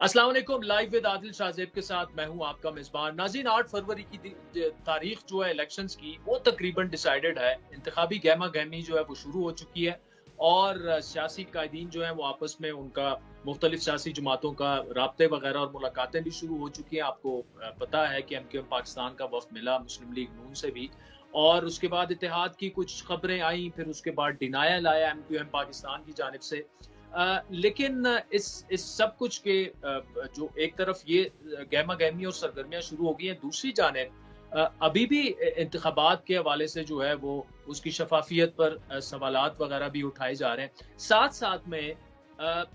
अस्सलाम वालेकुम। Live with Adil Shahzeb के साथ मैं हूं आपका मेजबान। नाज़रीन, 8 फरवरी की तारीख जो है इलेक्शंस की, वो तकरीबन डिसाइडेड है। इंतखाबी गहमा गहमी जो है वो शुरू हो चुकी है और सियासी कायदीन जो है वो आपस में उनका मुख्तलिफ सियासी जमातों का राब्ते वगैरह और मुलाकातें भी शुरू हो चुकी हैं। आपको पता है कि MQM पाकिस्तान का वफ्द मिला मुस्लिम लीग नून से भी, और उसके बाद इत्तेहाद की कुछ खबरें आई, फिर उसके बाद डिनायल आया MQM पाकिस्तान की जानिब से। लेकिन इस सब कुछ के जो एक तरफ ये गहमा गहमी और सरगर्मियां शुरू हो गई हैं, दूसरी जानिब अभी भी इंतखाबात के हवाले से जो है वो उसकी शफाफियत पर सवालात वगैरह भी उठाए जा रहे हैं। साथ साथ में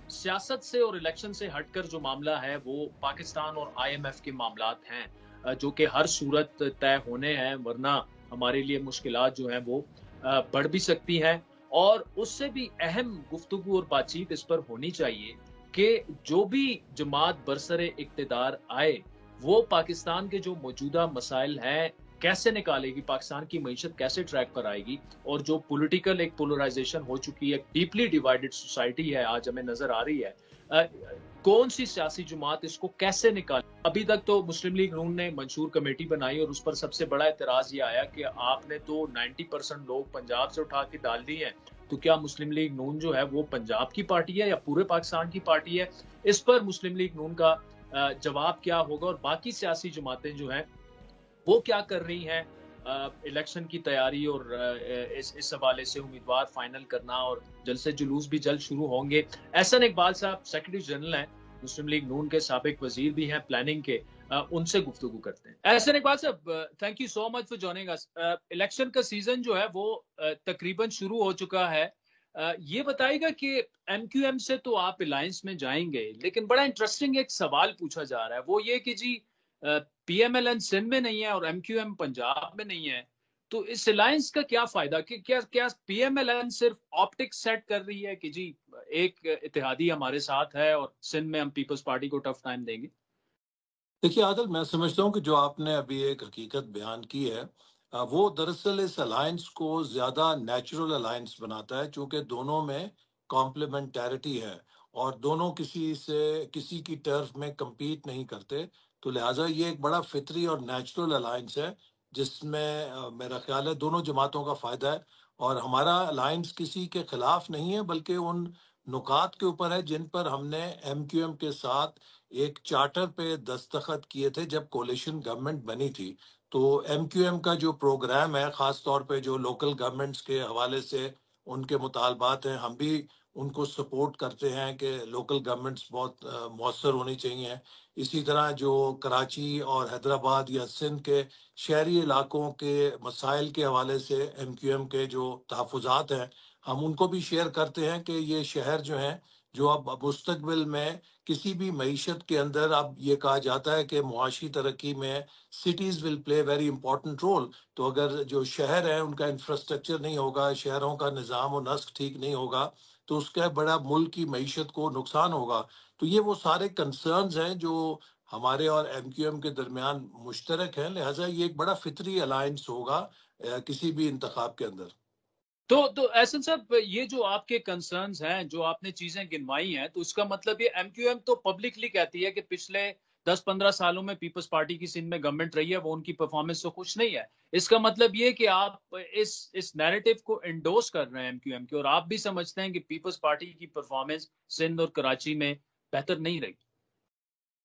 सियासत से और इलेक्शन से हटकर जो मामला है वो पाकिस्तान और IMF के मामलात हैं, जो कि हर सूरत तय होने हैं, वरना हमारे लिए मुश्किलात जो हैं वो बढ़ भी सकती हैं। और उससे भी अहम गुफ्तगू और बातचीत इस पर होनी चाहिए कि जो भी जमात बरसरे इक्तदार आए, वो पाकिस्तान के जो मौजूदा मसाइल हैं कैसे निकालेगी, पाकिस्तान की मईशत कैसे ट्रैक पर आएगी, और जो पॉलिटिकल एक पोलराइजेशन हो चुकी है, डीपली डिवाइडेड सोसाइटी है आज हमें नजर आ रही है, कौन सी सियासी जमात इसको कैसे निकाले। अभी तक तो मुस्लिम लीग नून ने मंशूर कमेटी बनाई और उस पर सबसे बड़ा एतराज ये आया कि आपने तो 90% लोग पंजाब से उठा के डाल दिए हैं, तो क्या मुस्लिम लीग नून जो है वो पंजाब की पार्टी है या पूरे पाकिस्तान की पार्टी है। इस पर मुस्लिम लीग नून का जवाब क्या होगा और बाकी सियासी जमातें जो हैं वो क्या कर रही हैं इलेक्शन की तैयारी और इस हवाले से उम्मीदवार फाइनल करना, और जल्द से जुलूस भी जल्द शुरू होंगे। एहसन इकबाल साहब सेक्रेटरी जनरल हैं मुस्लिम लीग नून के, साबिक वजीर भी हैं प्लानिंग के, उनसे गुफ्तगू करते हैं। एहसन इकबाल साहब, thank you so much for joining us. Election का सीजन जो है वो तकरीबन शुरू हो चुका है। ये बताइएगा कि MQM से तो आप अलायंस में जाएंगे, लेकिन बड़ा इंटरेस्टिंग एक सवाल पूछा जा रहा है, वो ये कि जी PMLN सिंध में नहीं है और MQM पंजाब में नहीं है, तो इस अलायंस का क्या फायदा? कि क्या क्या PMLN सिर्फ ऑप्टिक्स सेट कर रही है कि जी एक इत्तेहादी हमारे साथ है और सिंध में हम पीपल्स पार्टी को टफ टाइम देंगे? देखिए आदिल, मैं समझता हूँ कि जो आपने अभी एक हकीकत बयान की है, वो दरअसल इस अलायंस को ज़्यादा नेचुरल अलायंस बनाता है, चूंकि दोनों में कॉम्प्लीमेंटैरिटी है और दोनों किसी से किसी की टर्फ में compete नहीं करते। तो लिहाजा ये एक बड़ा फितरी और नेचुरल अलायंस है, जिसमें मेरा ख्याल है दोनों जमातों का फ़ायदा है। और हमारा अलायंस किसी के खिलाफ नहीं है, बल्कि उन नुकात के ऊपर है जिन पर हमने MQM के साथ एक चार्टर पे दस्तखत किए थे जब कोलिशन गवर्नमेंट बनी थी। तो MQM का जो प्रोग्राम है, खास तौर पे जो लोकल गवर्नमेंट्स के हवाले से उनके मुतालबात हैं, हम भी उनको सपोर्ट करते हैं कि लोकल गवर्नमेंट्स बहुत मौसर होनी चाहिए। इसी तरह जो कराची और हैदराबाद या सिंध के शहरी इलाकों के मसाइल के हवाले से MQM के जो तहफ़्फ़ुज़ात हैं, हम उनको भी शेयर करते हैं कि ये शहर जो हैं, जो अब मुस्तकबिल में किसी भी मईशत के अंदर अब ये कहा जाता है कि मुआशी तरक्की में cities will play very important role. तो अगर जो शहर है उनका इंफ्रास्ट्रक्चर नहीं होगा, शहरों का निज़ाम और नस्क ठीक नहीं होगा, तो उसका बड़ा मुल्क की मईशत को नुकसान होगा। तो ये वो सारे कंसर्न्स हैं जो हमारे और MQM के दरमियान मुश्तरक हैं। लिहाजा ये एक बड़ा फितरी अलायंस होगा किसी भी इंतखाब के अंदर। तो एहसन साहब, ये जो आपके कंसर्न्स हैं, जो आपने चीजें गिनवाई हैं, तो इसका मतलब ये MQM तो पब्लिकली कहती है कि पिछले 10-15 सालों में पीपल्स पार्टी की सिंध में गवर्नमेंट रही है, वो उनकी परफॉर्मेंस से खुश नहीं है। इसका मतलब ये कि आप इस नैरेटिव को एंडोर्स कर रहे हैं MQM के, और आप भी समझते हैं कि पीपल्स पार्टी की परफॉर्मेंस सिंध और कराची में बेहतर नहीं रही।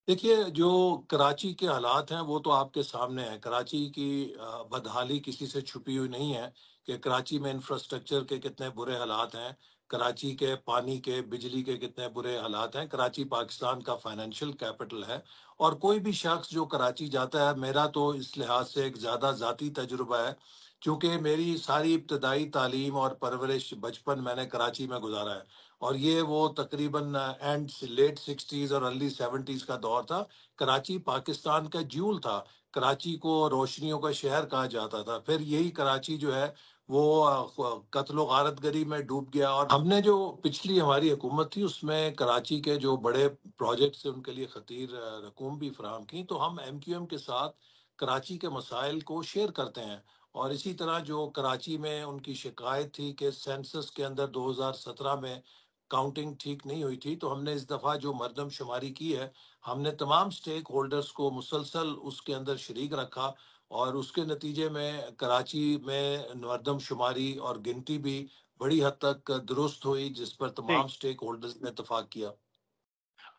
देखिए, जो कराची के हालात हैं वो तो आपके सामने हैं। कराची की बदहाली किसी से छुपी हुई नहीं है कि कराची में इंफ्रास्ट्रक्चर के कितने बुरे हालात हैं, कराची के पानी के, बिजली के कितने बुरे हालात हैं। कराची पाकिस्तान का फाइनेंशियल कैपिटल है और कोई भी शख्स जो कराची जाता है, मेरा तो इस लिहाज से एक ज़्यादा ज़ाती तजुर्बा है, क्योंकि मेरी सारी इब्तदाई तालीम और परवरिश बचपन मैंने कराची में गुजारा है। और ये वो तकरीबन एंड लेट 60s और अर्ली 70s का दौर था। कराची पाकिस्तान का ज्यूल था। कराची को रोशनियों का शहर कहा जाता था। फिर यही कराची जो है वो कत्लो गारतगरी में डूब गया। और हमने जो पिछली हमारी हुकूमत थी उसमें कराची के जो बड़े प्रोजेक्ट्स थे उनके लिए खतीर रकूम भी फराहम की। तो हम MQM के साथ कराची के मसाइल को शेयर करते हैं। और इसी तरह जो कराची में उनकी शिकायत थी कि सेंसस के अंदर 2017 में काउंटिंग ठीक नहीं हुई थी, तो हमने इस दफ़ा जो मरदमशुमारी की है, हमने तमाम स्टेक होल्डर्स को मुसलसल उसके अंदर शरीक रखा और उसके नतीजे में कराची में मरदमशुमारी और गिनती भी बड़ी हद तक दुरुस्त हुई, जिस पर तमाम स्टेक होल्डर्स ने इत्तेफाक किया।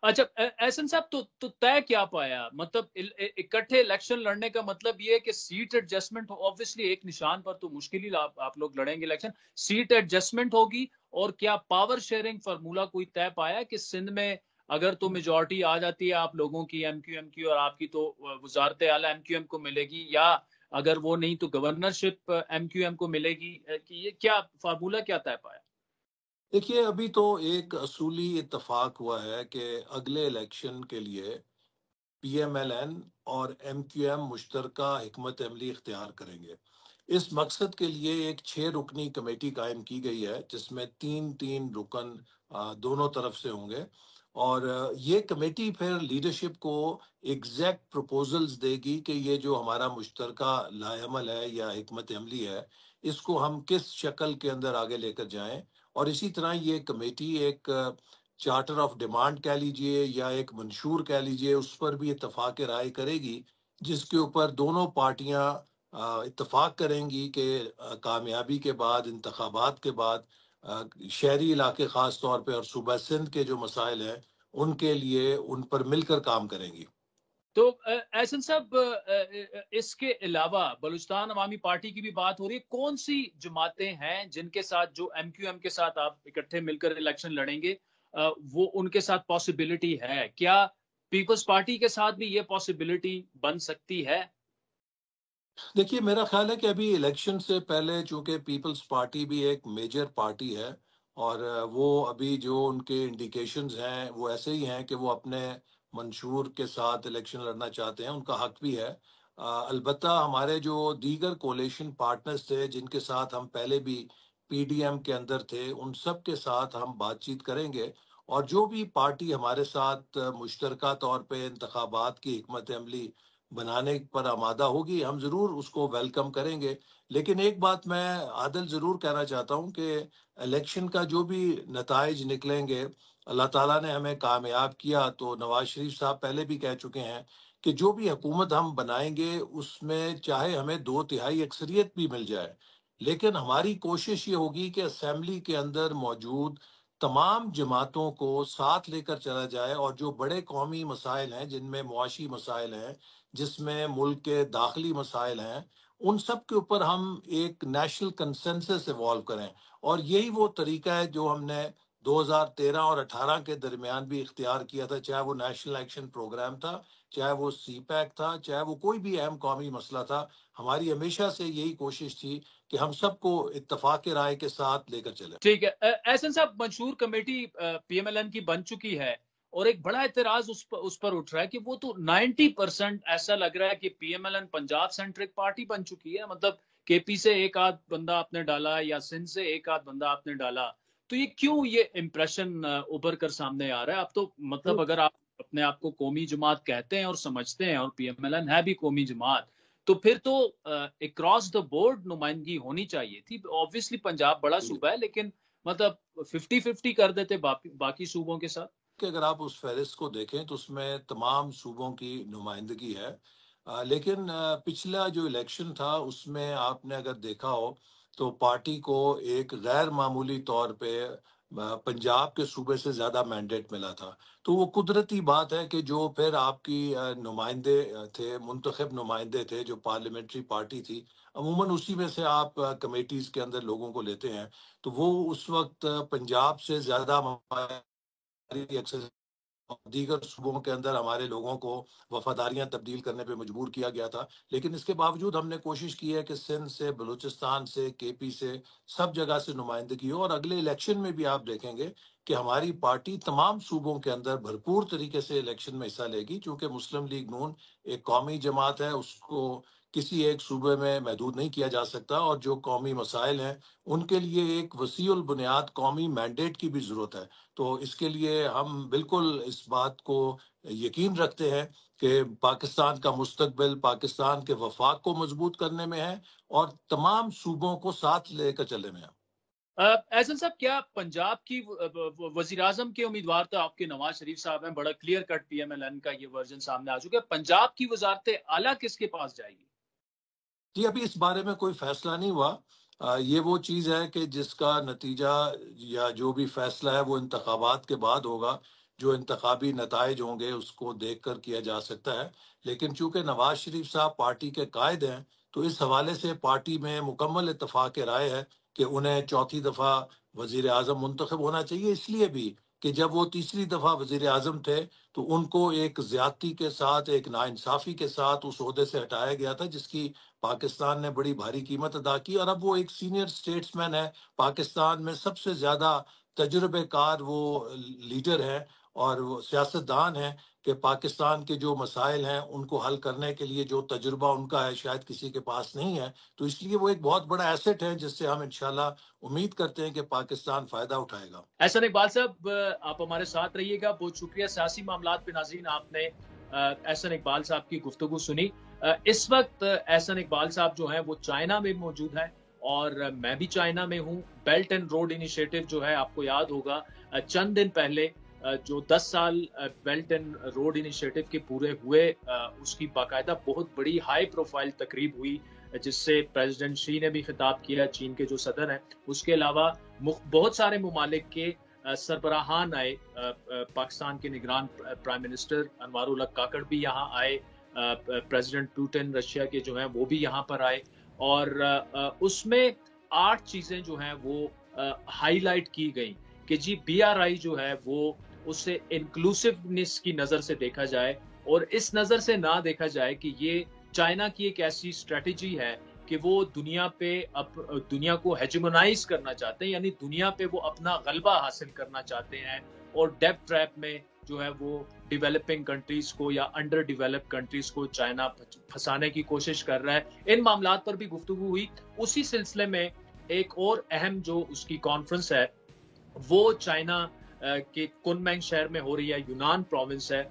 अच्छा, एहसन साहब, तो तय क्या पाया? मतलब इकट्ठे इलेक्शन लड़ने का मतलब ये है कि सीट एडजस्टमेंट, ऑब्वियसली एक निशान पर तो मुश्किल ही आप लोग लड़ेंगे इलेक्शन, सीट एडजस्टमेंट होगी, और क्या पावर शेयरिंग फार्मूला कोई तय पाया कि सिंध में अगर तो मेजोरिटी आ जाती है आप लोगों की, एमक्यूएम की, और आपकी तो वजारत आला एमक्यूएम को मिलेगी, या अगर वो नहीं तो गवर्नरशिप एमक्यूएम को मिलेगी, कि ये क्या फार्मूला क्या तय पाया? देखिए, अभी तो एक असूली इत्तेफाक हुआ है कि अगले इलेक्शन के लिए पीएमएलएन और एमक्यूएम मुश्तरका हिकमत अमली इख्तियार करेंगे। इस मकसद के लिए एक 6 रुकनी कमेटी कायम की गई है, जिसमें 3-3 रुकन दोनों तरफ से होंगे, और ये कमेटी फिर लीडरशिप को एग्जैक्ट प्रपोजल्स देगी कि ये जो हमारा मुश्तरका लाएअमल है या हिकमत अमली है, इसको हम किस शक्ल के अंदर आगे लेकर जाएं। और इसी तरह ये कमेटी एक चार्टर ऑफ डिमांड कह लीजिए या एक मंशूर कह लीजिए, उस पर भी इत्तफाक राय करेगी, जिसके ऊपर दोनों पार्टियां इत्तफाक करेंगी कि कामयाबी के बाद, इंतखाबात के बाद, शहरी इलाके ख़ास तौर पे और सूबा सिंध के जो मसाइल हैं, उनके लिए उन पर मिलकर काम करेंगी। तो एहसन साहब, इसके अलावा बलूचिस्तान अवामी पार्टी की भी बात हो रही है। कौन सी जमातें हैं जिनके साथ, जो एमक्यूएम के साथ आप इकट्ठे मिलकर इलेक्शन लड़ेंगे, वो उनके साथ पॉसिबिलिटी है क्या? पीपल्स पार्टी के साथ भी ये पॉसिबिलिटी बन सकती है? देखिए, मेरा ख्याल है कि अभी इलेक्शन से पहले चूंकि पीपल्स पार्टी भी एक मेजर पार्टी है, और वो अभी जो उनके इंडिकेशंस हैं वो ऐसे ही हैं कि वो अपने मंशूर के साथ इलेक्शन लड़ना चाहते हैं, उनका हक भी है। अलबत्ता हमारे जो दीगर कोलेशन पार्टनर्स थे, जिनके साथ हम पहले भी पीडीएम के अंदर थे, उन सब के साथ हम बातचीत करेंगे, और जो भी पार्टी हमारे साथ मुश्तरका तौर पे इंतखाबात की हिकमत अमली बनाने पर आमादा होगी, हम ज़रूर उसको वेलकम करेंगे। लेकिन एक बात मैं आदिल ज़रूर कहना चाहता हूँ कि इलेक्शन का जो भी नताइज निकलेंगे, अल्लाह ताला ने हमें कामयाब किया तो नवाज शरीफ साहब पहले भी कह चुके हैं कि जो भी हुकूमत हम बनाएंगे, उसमें चाहे हमें 2/3 अक्सरियत भी मिल जाए, लेकिन हमारी कोशिश ये होगी कि असेंबली के अंदर मौजूद तमाम जमातों को साथ लेकर चला जाए, और जो बड़े कौमी मसाइल हैं, जिनमें मुआशी मसाइल हैं, जिसमें मुल्क के दाखिली मसाइल हैं, उन सब के ऊपर हम एक नेशनल कंसेंसस इवॉल्व करें। और यही वो तरीका है जो हमने 2013 और 18 के दरमियान भी इख्तियार किया था, चाहे वो नेशनल एक्शन प्रोग्राम था, चाहे वो सी पैक था, चाहे वो कोई भी अहम कौमी मसला था। हमारी हमेशा से यही कोशिश थी कि हम सबको इत्तफाक राय के साथ लेकर चले। ठीक है। एहसन साहब, मंशूर कमेटी पीएमएलएन की बन चुकी है, और एक बड़ा एतराज उस पर उठ रहा है कि वो तो 90% ऐसा लग रहा है कि पीएमएलएन पंजाब सेंट्रिक पार्टी बन चुकी है। मतलब केपी से एक आध बंदा आपने डाला या सिंध से एक आध बंदा आपने डाला, तो ये क्यों ये इंप्रेशन उभर कर सामने आ रहा है? आप तो मतलब अगर आप अपने आप को कौमी जमात कहते हैं और समझते हैं, और पीएमएलएन है भी कौमी जमात, तो फिर तो अक्रॉस द बोर्ड नुमाइंदगी होनी चाहिए थी। ऑब्वियसली पंजाब बड़ा सूबा है, लेकिन मतलब 50-50 कर देते बाकी सूबों के साथ। कि अगर आप उस फहरिस्त को देखें तो उसमें तमाम सूबों की नुमाइंदगी है। लेकिन पिछला जो इलेक्शन था उसमें आपने अगर देखा हो तो पार्टी को एक गैर मामूली तौर पे पंजाब के सूबे से ज्यादा मैंडेट मिला था। तो वो कुदरती बात है कि जो फिर आपकी नुमाइंदे थे, मुंतखब नुमाइंदे थे, जो पार्लियामेंट्री पार्टी थी, अमूमन उसी में से आप कमेटीज के अंदर लोगों को लेते हैं। तो वो उस वक्त पंजाब से ज्यादा एक्सेस दीगर सूबों के अंदर हमारे लोगों को वफादारियां तब्दील करने पे मजबूर किया गया था। लेकिन इसके बावजूद हमने कोशिश की है कि सिंध से, बलूचिस्तान से, केपी से, सब जगह से नुमाइंदगी हो, और अगले इलेक्शन में भी आप देखेंगे कि हमारी पार्टी तमाम सूबों के अंदर भरपूर तरीके से इलेक्शन में हिस्सा लेगी, क्योंकि मुस्लिम लीग नून एक कौमी जमात है, उसको किसी एक सूबे में महदूद नहीं किया जा सकता, और जो कौमी मसाइल हैं उनके लिए एक वसीउल बुनियाद कौमी मैंडेट की भी जरूरत है। तो इसके लिए हम बिल्कुल इस बात को यकीन रखते हैं कि पाकिस्तान का मुस्तकबिल पाकिस्तान के वफाक को मजबूत करने में है, और तमाम सूबों को साथ लेकर चलने में है। एहसन साहब, क्या पंजाब की वज़ीर-ए-आज़म के उम्मीदवार तो आपके नवाज शरीफ साहब हैं, बड़ा क्लियर कट पीएमएलएन का ये वर्जन सामने आ चुका है। पंजाब की वज़ारत आला किसके पास जाएगी? जी, अभी इस बारे में कोई फैसला नहीं हुआ। ये वो चीज़ है कि जिसका नतीजा या जो भी फैसला है वो इंतखाबात के बाद होगा। जो इंतखाबी नताइज होंगे उसको देखकर किया जा सकता है। लेकिन चूँकि नवाज़ शरीफ साहब पार्टी के कायद हैं, तो इस हवाले से पार्टी में मुकम्मल इत्तेफ़ाक राय है कि उन्हें चौथी दफ़ा वज़ीर-ए-आज़म मुंतखब होना चाहिए, इसलिए भी कि जब वो तीसरी दफ़ा वज़ीर-ए-आज़म थे, तो उनको एक ज़्यादती के साथ, एक नाइंसाफ़ी के साथ उस ओहदे से हटाया गया था, जिसकी पाकिस्तान ने बड़ी भारी कीमत अदा की। और अब वो एक सीनियर स्टेट्समैन है, पाकिस्तान में सबसे ज़्यादा तजुर्बेकार वो लीडर हैं और वो सियासतदान हैं कि पाकिस्तान के जो मसाइल हैं, उनको हल करने के लिए जो तजुर्बा उनका है, शायद किसी के पास नहीं है। तो इसलिए वो एक बहुत बड़ा एसेट है, जिससे हम इंशाल्लाह उम्मीद करते हैं कि पाकिस्तान फ़ायदा उठाएगा। एहसन इकबाल साहब, आप हमारे साथ रहिएगा। बहुत शुक्रिया। सियासी मामलात पे नाज़रीन, आपने एहसन इकबाल साहब की गुफ्तगू सुनी। इस वक्त एहसन इकबाल साहब जो हैं वो चाइना में मौजूद हैं और मैं भी चाइना में हूँ। बेल्ट एंड रोड इनिशिएटिव जो है, आपको याद होगा चंद दिन पहले जो 10 साल बेल्ट एंड रोड इनिशिएटिव के पूरे हुए, उसकी बाकायदा बहुत बड़ी हाई प्रोफाइल तकरीब हुई, जिससे प्रेसिडेंट शी ने भी खिताब किया, चीन के जो सदर हैं। उसके अलावा बहुत सारे ममालिक के सरबराहान आए। पाकिस्तान के निगरान प्राइम मिनिस्टर अनवारुल हक काकड़ भी यहाँ आए। प्रेसिडेंट पुतिन रशिया के जो हैं वो भी यहाँ पर आए और उसमें 8 चीजें जो हैं वो हाईलाइट की गई कि जी बीआरआई जो है वो उसे इंक्लूसिवनेस की नजर से देखा जाए और इस नजर से ना देखा जाए कि ये चाइना की एक ऐसी स्ट्रेटेजी है कि वो दुनिया को हेजेमोनाइज करना चाहते हैं, यानी दुनिया पे वो अपना गलबा हासिल करना चाहते हैं और डेप ट्रैप में जो है वो डेवलपिंग कंट्रीज को या अंडर डेवलप्ड कंट्रीज को चाइना फंसाने की कोशिश कर रहा है। इन मामलात पर भी गुफ्तगू हुई। उसी सिलसिले में एक और अहम जो उसकी कॉन्फ्रेंस है वो चाइना के कुनमिंग शहर में हो रही है, यूनान प्रोविंस है।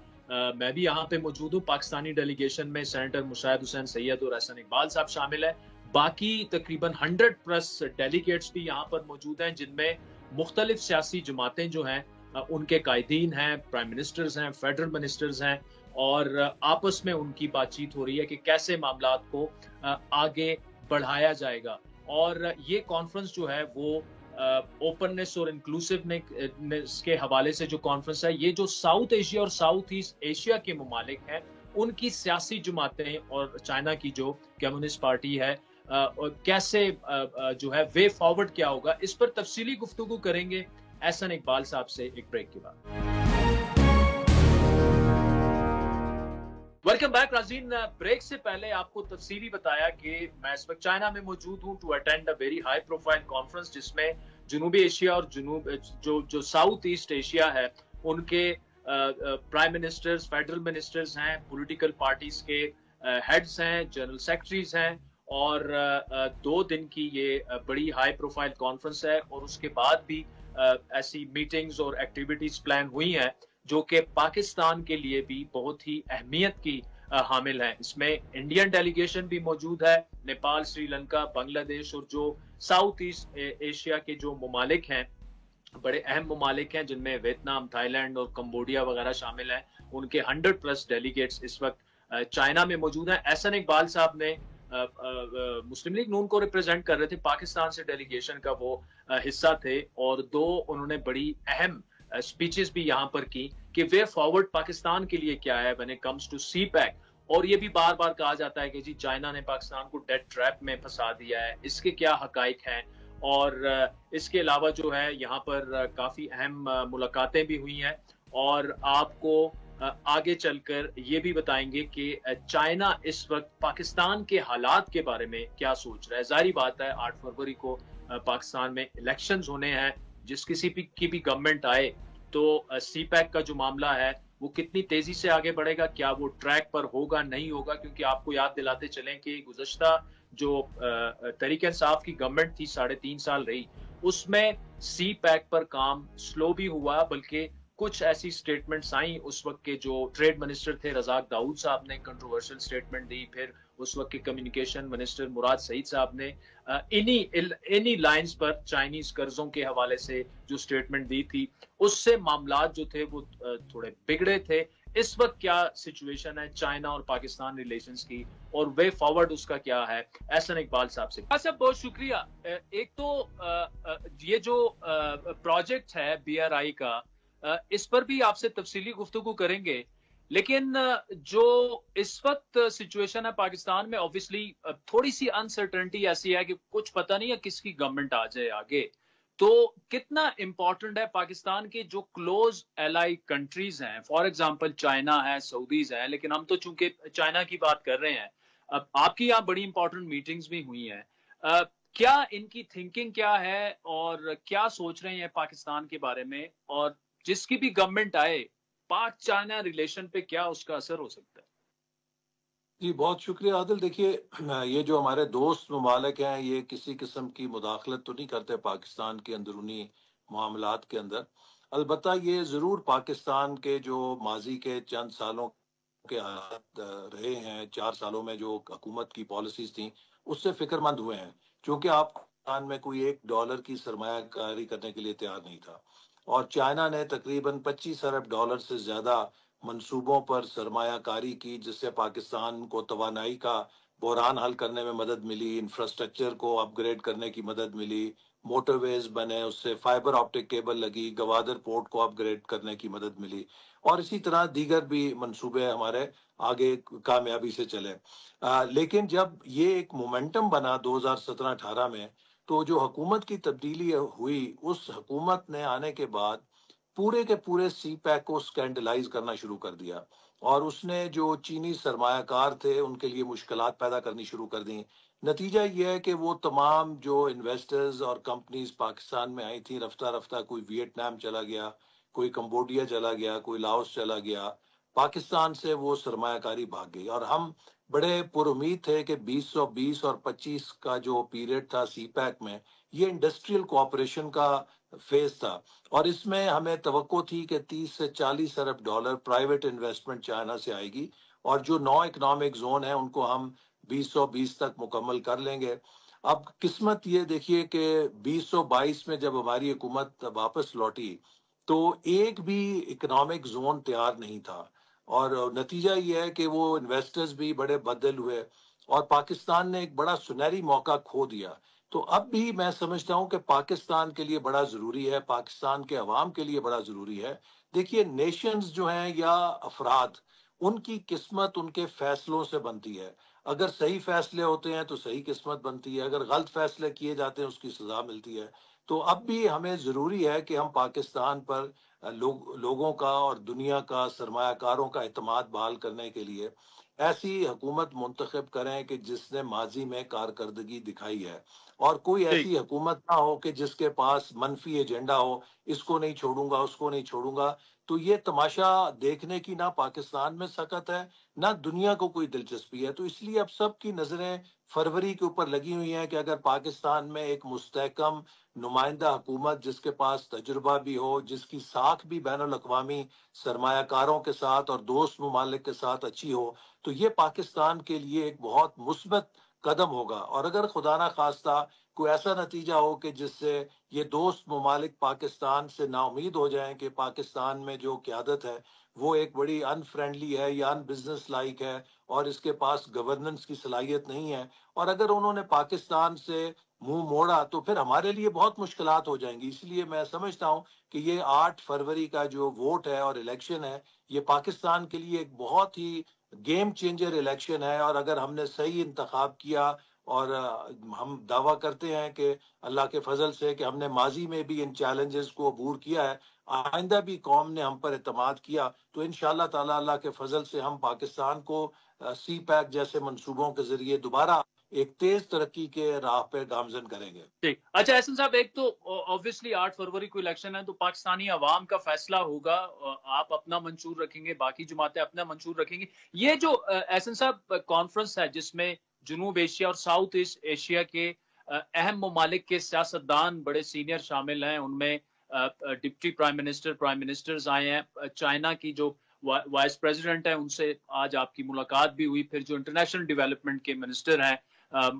मैं भी यहाँ पे मौजूद हूँ। पाकिस्तानी डेलीगेशन में सेनेटर मुशाहिद हुसैन सैयद और एहसन इकबाल साहब शामिल है। बाकी तकरीबन 100 प्लस डेलीगेट्स भी यहाँ पर मौजूद हैं, जिनमें मुख्तलिफ सियासी जमातें जो हैं उनके कायदीन हैं, प्राइम मिनिस्टर्स हैं, फेडरल मिनिस्टर्स हैं और आपस में उनकी बातचीत हो रही है कि कैसे मामलात को आगे बढ़ाया जाएगा। और ये कॉन्फ्रेंस जो है वो ओपननेस और इंक्लूसिवनेस के हवाले से जो कॉन्फ्रेंस है, ये जो साउथ एशिया और साउथ ईस्ट एशिया के ममालिक हैं, उनकी सियासी जमातें और चाइना की जो कम्युनिस्ट पार्टी है, और कैसे जो है वे फॉरवर्ड क्या होगा, इस पर तफसीली गुफ्तगू करेंगे एहसन इकबाल साहब से एक ब्रेक के बाद। वेलकम बैक नाज़रीन। ब्रेक से पहले आपको तफसीली बताया कि मैं इस वक्त चाइना में मौजूद हूँ to attend a very high profile conference, जिसमें जनूबी एशिया और जो साउथ ईस्ट एशिया है उनके प्राइम मिनिस्टर्स, फेडरल मिनिस्टर्स हैं, पॉलिटिकल पार्टीज के हेड्स हैं, जनरल सेक्रेटरीज हैं और 2 दिन की ये बड़ी हाई प्रोफाइल कॉन्फ्रेंस है। और उसके बाद भी ऐसी मीटिंग्स और एक्टिविटीज प्लान हुई हैं जो कि पाकिस्तान के लिए भी बहुत ही अहमियत की हामिल है। इसमें इंडियन डेलीगेशन भी मौजूद है, नेपाल, श्रीलंका, बांग्लादेश और जो साउथ ईस्ट एशिया के जो ममालिक हैं, बड़े अहम ममालिक हैं, जिनमें वियतनाम, थाईलैंड और कंबोडिया वगैरह शामिल हैं। उनके 100 प्लस डेलीगेट्स इस वक्त चाइना में मौजूद हैं। एहसन इकबाल साहब ने मुस्लिम लीग नून को रिप्रेजेंट कर रहे थे, पाकिस्तान से डेलीगेशन का वो हिस्सा थे और 2 उन्होंने बड़ी अहम स्पीचेस भी यहाँ पर की कि वे फॉरवर्ड पाकिस्तान के लिए क्या है when it comes to CPEC. और ये भी बार बार कहा जाता है कि जी चाइना ने पाकिस्तान को डेट ट्रैप में फंसा दिया है, इसके क्या हकाइक हैं। और इसके अलावा जो है यहाँ पर काफी अहम मुलाकातें भी हुई हैं और आपको आगे चलकर ये भी बताएंगे कि चाइना इस वक्त पाकिस्तान के हालात के बारे में क्या सोच रहा है। जाहिर बात है 8 फरवरी को पाकिस्तान में इलेक्शंस होने हैं। जिस किसी की भी गवर्नमेंट आए तो सी पैक का जो मामला है वो कितनी तेजी से आगे बढ़ेगा, क्या वो ट्रैक पर होगा, नहीं होगा। क्योंकि आपको याद दिलाते चलें कि गुज़श्ता जो तहरीक इंसाफ की गवर्नमेंट थी 3.5 साल रही, उसमें सी पैक पर काम स्लो भी हुआ, बल्कि कुछ ऐसी स्टेटमेंट्स आई, उस वक्त के जो ट्रेड मिनिस्टर थे रजाक दाऊद साहब ने कंट्रोवर्शियल स्टेटमेंट दी, फिर उस वक्त के कम्युनिकेशन मिनिस्टर मुराद सईद साहब ने इन्हीं लाइंस पर चाइनीज कर्जों के हवाले से जो स्टेटमेंट दी थी, उससे मामलात जो थे वो थोड़े बिगड़े थे। इस वक्त क्या सिचुएशन है चाइना और पाकिस्तान रिलेशंस की, और वे फॉरवर्ड उसका क्या है? एहसन इकबाल साहब से साहब बहुत शुक्रिया। एक तो ये जो प्रोजेक्ट है BRI का, इस पर भी आपसे तफसीली गुफ्तगू करेंगे, लेकिन जो इस वक्त सिचुएशन है पाकिस्तान में, ऑब्वियसली थोड़ी सी अनसर्टेनिटी ऐसी है कि कुछ पता नहीं है किसकी गवर्नमेंट आ जाए आगे। तो कितना इंपॉर्टेंट है पाकिस्तान के जो क्लोज एलाई कंट्रीज हैं, फॉर एग्जांपल चाइना है, सऊदीज हैं, लेकिन हम तो चूंकि चाइना की बात कर रहे हैं, अब आपकी यहाँ बड़ी इंपॉर्टेंट मीटिंग्स भी हुई हैं, क्या इनकी थिंकिंग क्या है और क्या सोच रहे हैं पाकिस्तान के बारे में, और जिसकी भी गवर्नमेंट आए पाक चाइना रिलेशन पे क्या उसका असर हो सकता है? जी, बहुत शुक्रिया आदिल। देखिए, ये जो हमारे दोस्त ममालिक हैं, ये किसी किस्म की मुदाखलत तो नहीं करते पाकिस्तान के अंदरूनी मामलात के अंदर। अलबत्ता ये ज़रूर पाकिस्तान के जो माजी के चंद सालों के हालात रहे हैं, 4 सालों में जो हुकूमत की पॉलिसीज थी, उससे फिक्रमंद हुए हैं। क्योंकि आप पाकिस्तान में कोई $1 की सरमायाकारी करने के लिए तैयार नहीं था, और चाइना ने तकरीबन $25 अरब से ज़्यादा मंसूबों पर सरमायाकारी की, जिससे पाकिस्तान को तवानाई का बहरान हल करने में मदद मिली, इंफ्रास्ट्रक्चर को अपग्रेड करने की मदद मिली, मोटरवेज बने, उससे फाइबर ऑप्टिक केबल लगी, गवादर पोर्ट को अपग्रेड करने की मदद मिली, और इसी तरह दीगर भी मंसूबे हमारे आगे कामयाबी से चले। लेकिन जब ये एक मोमेंटम बना 2017-18 में, तो जो हुकूमत की तब्दीली हुई, उस हुकूमत ने आने के बाद पूरे के पूरे सी पैक को स्कैंडलाइज करना शुरू कर दिया, और उसने जो चीनी सरमायाकार थे उनके लिए मुश्किलात पैदा करनी शुरू कर दी। नतीजा यह है कि वो तमाम जो इन्वेस्टर्स और कंपनीज पाकिस्तान में आई थी, रफ्ता रफ्ता कोई वियतनाम चला गया, कोई कंबोडिया चला गया, कोई लाओस चला गया, पाकिस्तान से वो सरमायाकारी भाग गई। और हम बड़े पुरुमीद थे कि 2020 और 25 का जो पीरियड था सी पैक में, ये इंडस्ट्रियल कोऑपरेशन का फेज था, और इसमें हमें तवक्को थी कि 30 से $40 अरब प्राइवेट इन्वेस्टमेंट चाइना से आएगी, और जो 9 इकोनॉमिक जोन है उनको हम 2020 तक मुकम्मल कर लेंगे। अब किस्मत ये देखिए कि 2022 में जब हमारी हुकूमत वापस लौटी, तो एक भी इकोनॉमिक जोन तैयार नहीं था, और नतीजा ये है कि वो इन्वेस्टर्स भी बड़े बदल हुए, और पाकिस्तान ने एक बड़ा सुनहरी मौका खो दिया। तो अब भी मैं समझता हूं कि पाकिस्तान के लिए बड़ा जरूरी है, पाकिस्तान के अवाम के लिए बड़ा जरूरी है। देखिए, नेशंस जो हैं या अफराद, उनकी किस्मत उनके फैसलों से बनती है। अगर सही फैसले होते हैं तो सही किस्मत बनती है, अगर गलत फैसले किए जाते हैं उसकी सजा मिलती है। तो अब भी हमें जरूरी है कि हम पाकिस्तान पर लोगों का और दुनिया का सरमायाकारों का एतमाद बहाल करने के लिए ऐसी हुकूमत मुंतखब करें कि जिसने माजी में कारकर्दगी दिखाई है, और कोई ऐसी हुकूमत ना हो कि जिसके पास मनफी एजेंडा हो, इसको नहीं छोड़ूंगा, उसको नहीं छोड़ूंगा। तो ये तमाशा देखने की ना पाकिस्तान में सकत है, ना दुनिया को कोई दिलचस्पी है। तो इसलिए अब सबकी नजरें फरवरी के ऊपर लगी हुई हैं कि अगर पाकिस्तान में एक मुस्तहकम नुमाइंदा हुकूमत, जिसके पास तजुर्बा भी हो, जिसकी साख भी बैनुल अक़वामी सरमायाकारों के साथ और दोस्त ममालिक के साथ अच्छी हो, तो ये पाकिस्तान के लिए एक बहुत मुस्बत कदम होगा। और अगर खुदा ना खास्ता कोई ऐसा नतीजा हो कि जिससे ये दोस्त ममालिक पाकिस्तान से नाउमीद हो जाएं कि पाकिस्तान में जो क़यादत है वो एक बड़ी अनफ्रेंडली है या अन बिजनेस लाइक है, और इसके पास गवर्नेंस की सलाहियत नहीं है, और अगर उन्होंने पाकिस्तान से मुंह मोड़ा, तो फिर हमारे लिए बहुत मुश्किलात हो जाएंगी। इसलिए मैं समझता हूं कि ये 8 फरवरी का जो वोट है और इलेक्शन है, ये पाकिस्तान के लिए एक बहुत ही गेम चेंजर इलेक्शन है। और अगर हमने सही इंतखाब किया, और हम दावा करते हैं कि अल्लाह के फजल से कि हमने माजी में भी इन चैलेंजेस को अबूर किया है, आइंदा भी कौम ने हम पर एतमाद किया, तो इंशाअल्लाह ताला अल्लाह के फजल से हम पाकिस्तान को सी पैक जैसे मंसूबों के जरिए दोबारा एक तेज तरक्की के राह पे गामजन करेंगे। ठीक। अच्छा एहसन साहब, एक तो ऑब्वियसली 8 फरवरी को इलेक्शन है, तो पाकिस्तानी अवाम का फैसला होगा, आप अपना मंशूर रखेंगे, बाकी जमातें अपना मंशूर रखेंगी। ये जो एहसन साहब कॉन्फ्रेंस है जिसमें जनूब एशिया और साउथ ईस्ट एशिया के अहम ममालिक के सियासतदान बड़े सीनियर शामिल हैं, उनमें डिप्टी प्राइम मिनिस्टर्स आए हैं। चाइना की जो वाइस प्रेसिडेंट है उनसे आज आपकी मुलाकात भी हुई। फिर जो इंटरनेशनल डेवलपमेंट के मिनिस्टर हैं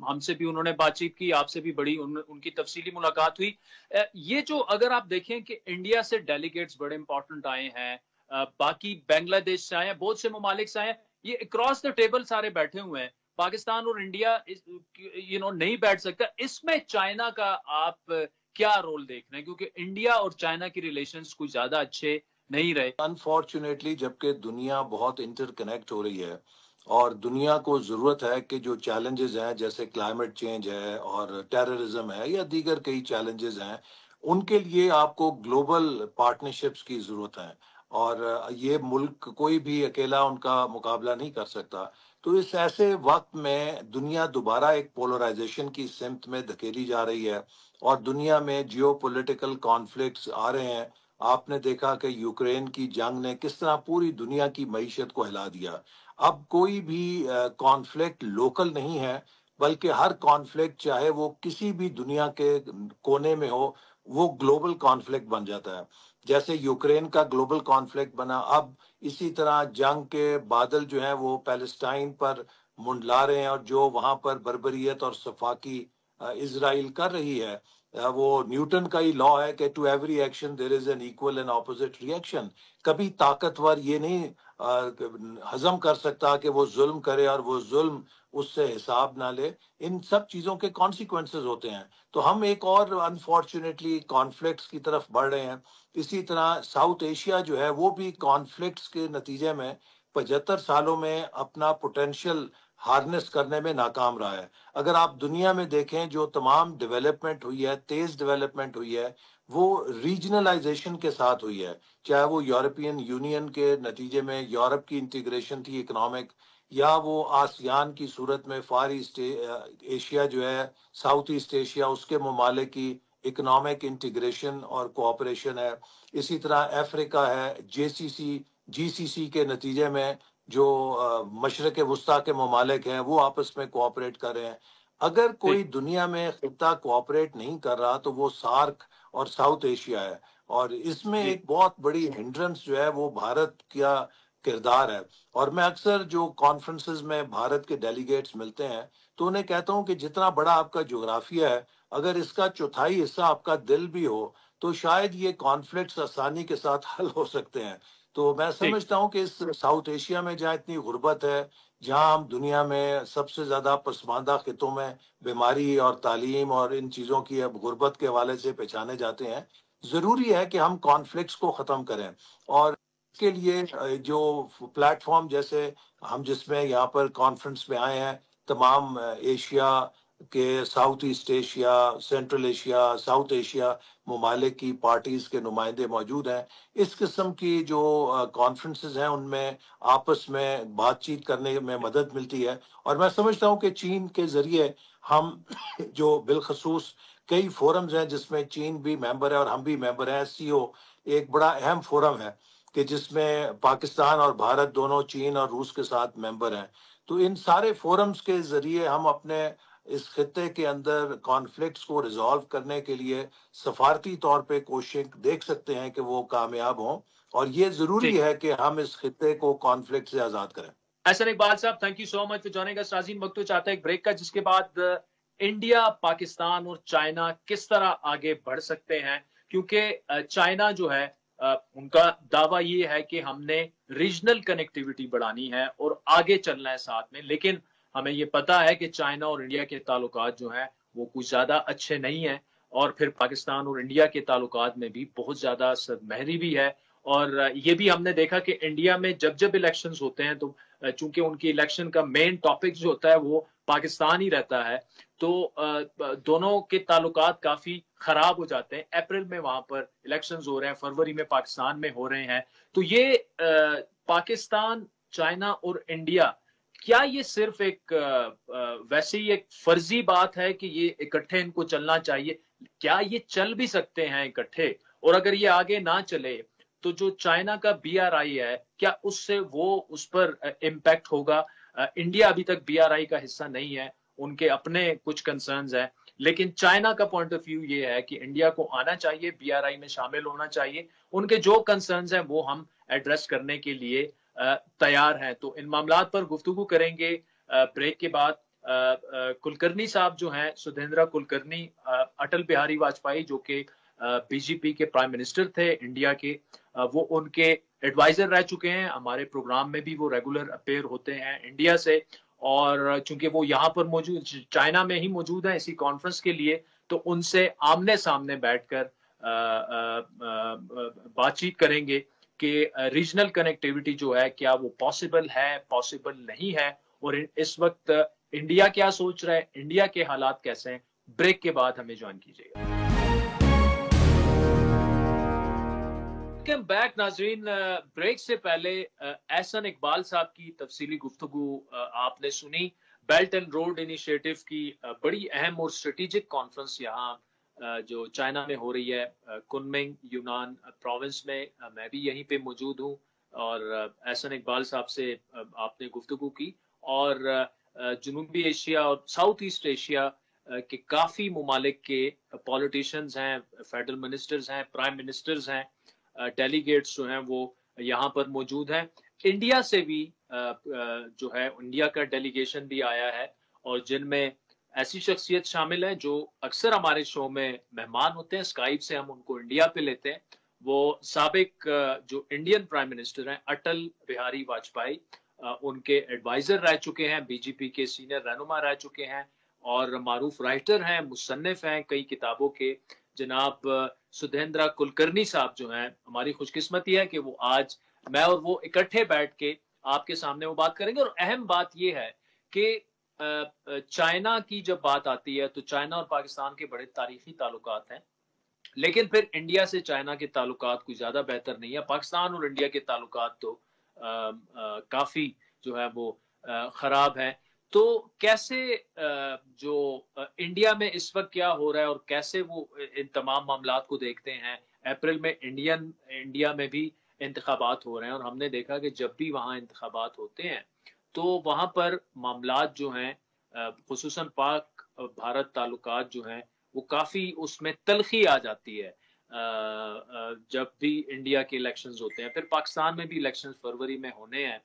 हमसे भी उन्होंने बातचीत की, आपसे भी बड़ी उनकी तफसीली मुलाकात हुई। ये जो अगर आप देखें कि इंडिया से डेलीगेट्स बड़े इंपॉर्टेंट आए हैं, बाकी बांग्लादेश से आए हैं, बहुत से ममालिक से आए हैं, ये अक्रॉस द टेबल सारे बैठे हुए हैं। पाकिस्तान और इंडिया नहीं बैठ सकता। इसमें चाइना का आप क्या रोल देख रहे हैं, क्योंकि इंडिया और चाइना की रिलेशंस कुछ ज्यादा अच्छे नहीं रहे। अनफॉर्चुनेटली जबकि दुनिया बहुत इंटरकनेक्ट हो रही है और दुनिया को जरूरत है कि जो चैलेंजेस हैं जैसे क्लाइमेट चेंज है और टेररिज्म है या दीगर कई चैलेंजेस हैं, उनके लिए आपको ग्लोबल पार्टनरशिप्स की जरूरत है और ये मुल्क कोई भी अकेला उनका मुकाबला नहीं कर सकता। तो इस ऐसे वक्त में दुनिया दोबारा एक पोलराइजेशन की सिमत में धकेली जा रही है और दुनिया में जियोपॉलिटिकल कॉन्फ्लिक्ट्स आ रहे हैं। आपने देखा कि यूक्रेन की जंग ने किस तरह पूरी दुनिया की मईशत को हिला दिया। अब कोई भी कॉन्फ्लिक्ट लोकल नहीं है, बल्कि हर कॉन्फ्लिक्ट चाहे वो किसी भी दुनिया के कोने में हो, वो ग्लोबल कॉन्फ्लिक्ट बन जाता है। जैसे यूक्रेन का ग्लोबल कॉन्फ्लिक्ट बना, अब इसी तरह जंग के बादल जो हैं वो पैलेस्टाइन पर मुंडला रहे हैं और जो वहां पर बर्बरियत और सफाकी इजराइल कर रही है, वो न्यूटन का ही लॉ है कि to every action there is an equal and opposite reaction. कभी ताकतवर ये नहीं हजम कर सकता कि वो जुल्म करे और वो जुल्म उससे हिसाब ना ले। इन सब चीजों के कॉन्सिक्वेंसेस होते हैं। तो हम एक और अनफॉर्चुनेटली कॉन्फ्लिक्ट्स की तरफ बढ़ रहे हैं। इसी तरह साउथ एशिया जो है वो भी कॉन्फ्लिक्ट्स के नतीजे में 75 सालों में अपना पोटेंशियल हार्नेस करने में नाकाम रहा है। अगर आप दुनिया में देखें जो तमाम डेवलपमेंट हुई है, तेज डेवलपमेंट हुई है, वो रीजनलाइजेशन के साथ हुई है। चाहे वो यूरोपियन यूनियन के नतीजे में यूरोप की इंटीग्रेशन थी इकोनॉमिक, या वो आसियान की सूरत में फार ईस्ट एशिया जो है, साउथ ईस्ट एशिया, उसके ममालिक की इकोनॉमिक इंटीग्रेशन और कोऑपरेशन है। इसी तरह अफ्रीका है, जीसीसी के नतीजे में जो मशरक वस्ता के ममालिक हैं वो आपस में कोऑपरेट कर रहे हैं। अगर कोई दुनिया में खिता कोऑपरेट नहीं कर रहा तो वो सार्क और साउथ एशिया है। और इसमें एक बहुत बड़ी हिंड्रेंस जो है वो भारत का किरदार है। और मैं अक्सर जो कॉन्फ्रेंसेस में भारत के डेलीगेट्स मिलते हैं तो उन्हें कहता हूं कि जितना बड़ा आपका जोग्राफिया है, अगर इसका चौथाई हिस्सा आपका दिल भी हो तो शायद ये कॉन्फ्लिक्ट्स आसानी के साथ हल हो सकते हैं। तो मैं समझता हूं कि इस साउथ एशिया में जहाँ इतनी गुर्बत है, जहां हम दुनिया में सबसे ज्यादा पसमानदा खितों में बीमारी और तालीम और इन चीजों की अब गुर्बत के हवाले से पहचाने जाते हैं, जरूरी है कि हम कॉन्फ्लिक्ट्स को खत्म करें। और इसके लिए जो प्लेटफॉर्म जैसे हम जिसमें यहाँ पर कॉन्फ्रेंस में आए हैं, तमाम एशिया के, south east Asia, central Asia, south Asia ममालिक की पार्टीज के नुमाइंदे मौजूद हैं। इस किस्म की जो कॉन्फ्रेंसेस हैं उनमें आपस में बातचीत करने में मदद मिलती है। और मैं समझता हूं कि चीन के जरिए हम जो बिलखसूस कई फोरम्स हैं जिसमें चीन भी मेंबर है और हम भी मेंबर हैं, एससीओ एक बड़ा अहम फोरम है कि जिसमें पाकिस्तान और भारत दोनों चीन और रूस के साथ मेंबर हैं। तो इन सारे फोरम्स के जरिए हम अपने इस खित्ते के अंदर कॉन्फ्लिक्ट्स को रिजॉल्व करने के लिए सफारती तौर पे कोशिश देख सकते हैं कि वो कामयाब हों। और ये जरूरी है कि हम इस खित्ते को कॉन्फ्लिक्ट से आजाद करें। एहसन इकबाल साहब, thank you so much for joining us. नाज़रीन, वक्त तो चाहता है एक ब्रेक का, जिसके बाद इंडिया, पाकिस्तान और चाइना किस तरह आगे बढ़ सकते हैं, क्योंकि चाइना जो है उनका दावा ये है कि हमने रीजनल कनेक्टिविटी बढ़ानी है और आगे चलना है साथ में। लेकिन हमें ये पता है कि चाइना और इंडिया के ताल्लुकात जो हैं वो कुछ ज्यादा अच्छे नहीं हैं, और फिर पाकिस्तान और इंडिया के ताल्लुकात में भी बहुत ज्यादा सदमहरी भी है। और ये भी हमने देखा कि इंडिया में जब जब इलेक्शंस होते हैं तो चूंकि उनकी इलेक्शन का मेन टॉपिक जो होता है वो पाकिस्तान ही रहता है, तो दोनों के ताल्लुकात काफी खराब हो जाते हैं। अप्रैल में वहां पर इलेक्शंस हो रहे हैं, फरवरी में पाकिस्तान में हो रहे हैं। तो ये पाकिस्तान, चाइना और इंडिया, क्या ये सिर्फ एक वैसे ही एक फर्जी बात है कि ये इकट्ठे इनको चलना चाहिए? क्या ये चल भी सकते हैं इकट्ठे? और अगर ये आगे ना चले तो जो चाइना का बीआरआई है, क्या उससे वो उस पर इम्पैक्ट होगा? इंडिया अभी तक बीआरआई का हिस्सा नहीं है उनके अपने कुछ कंसर्न्स हैं, लेकिन चाइना का पॉइंट ऑफ व्यू ये है कि इंडिया को आना चाहिए, बीआरआई में शामिल होना चाहिए। उनके जो कंसर्न्स हैं वो हम एड्रेस करने के लिए तैयार हैं। तो इन मामलात पर गुफ्तगू करेंगे ब्रेक के बाद। कुलकर्णी साहब जो हैं, सुधेंद्रा कुलकर्णी, अटल बिहारी वाजपेयी जो कि बीजेपी के प्राइम मिनिस्टर थे इंडिया के, वो उनके एडवाइजर रह चुके हैं। हमारे प्रोग्राम में भी वो रेगुलर अपेयर होते हैं इंडिया से, और चूंकि वो यहाँ पर मौजूद, चाइना में ही मौजूद है इसी कॉन्फ्रेंस के लिए, तो उनसे आमने सामने बैठकर बातचीत करेंगे कि रीजनल कनेक्टिविटी जो है क्या वो पॉसिबल है, पॉसिबल नहीं है, और इस वक्त इंडिया क्या सोच रहा है, इंडिया के हालात कैसे हैं। ब्रेक के बाद हमें ज्वाइन कीजिएगा। वेलकम बैक नाजरीन। ब्रेक से पहले एहसन इकबाल साहब की तफसीली गुफ्तगू आपने सुनी। बेल्ट एंड रोड इनिशिएटिव की बड़ी अहम और स्ट्रेटेजिक कॉन्फ्रेंस यहाँ जो चाइना में हो रही है, कुनमिंग यूनान प्रोविंस में। मैं भी यहीं पे मौजूद हूँ, और एहसन इकबाल साहब से आपने गुफ्तगू की, और जनूबी एशिया और साउथ ईस्ट एशिया के काफ़ी ममालिक के पॉलिटिशियंस हैं, फेडरल मिनिस्टर्स हैं, प्राइम मिनिस्टर्स हैं, डेलीगेट्स जो हैं वो यहाँ पर मौजूद हैं। इंडिया से भी जो है इंडिया का डेलीगेशन भी आया है, और जिनमें ऐसी शख्सियत शामिल है जो अक्सर हमारे शो में मेहमान होते हैं, स्काइप से हम उनको इंडिया पे लेते हैं। वो साबिक जो इंडियन प्राइम मिनिस्टर हैं अटल बिहारी वाजपेयी, उनके एडवाइजर रह चुके हैं, बीजेपी के सीनियर रहनुमा रह चुके हैं, और मारूफ राइटर हैं, मुसन्निफ हैं कई किताबों के। जनाब सुधेंद्रा कुलकर्णी साहब जो हैं, हमारी खुशकिस्मती है कि वो आज मैं और वो इकट्ठे बैठ के आपके सामने वो बात करेंगे। और अहम बात ये है कि चाइना की जब बात आती है तो चाइना और पाकिस्तान के बड़े तारीखी ताल्लुकात हैं, लेकिन फिर इंडिया से चाइना के ताल्लुकात कुछ ज्यादा बेहतर नहीं है। पाकिस्तान और इंडिया के ताल्लुकात तो काफी जो है वो खराब है। तो कैसे जो इंडिया में इस वक्त क्या हो रहा है और कैसे वो इन तमाम मामलात को देखते हैं। अप्रैल में इंडिया में भी इंतखाबात हो रहे हैं, और हमने देखा कि जब भी वहाँ इंतखाबात होते हैं तो वहाँ पर मामलात जो हैं, खुसूसन पाक भारत ताल्लुकात जो हैं, वो काफी उसमें तलखी आ जाती है जब भी इंडिया के इलेक्शंस होते हैं। फिर पाकिस्तान में भी इलेक्शंस फरवरी में होने हैं,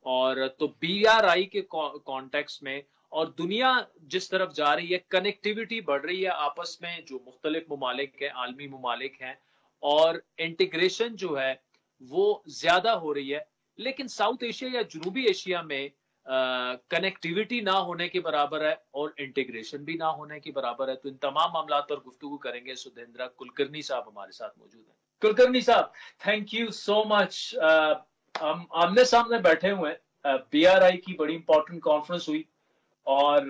और तो बीआरआई के कॉन्टेक्स्ट में और दुनिया जिस तरफ जा रही है, कनेक्टिविटी बढ़ रही है आपस में, जो मुख्तलिफ ममालिक हैं, आलमी ममालिक हैं, और इंटीग्रेशन जो है वो ज्यादा हो रही है। लेकिन साउथ एशिया या जनूबी एशिया में कनेक्टिविटी ना होने के बराबर है और इंटीग्रेशन भी ना होने के बराबर है। तो इन तमाम मामला पर गुफ्तगू करेंगे। सुधेंद्रा कुलकर्णी साहब हमारे साथ मौजूद हैं। कुलकर्णी साहब, थैंक यू सो मच। हम आमने सामने बैठे हुए हैं। बीआरआई की बड़ी इंपॉर्टेंट कॉन्फ्रेंस हुई, और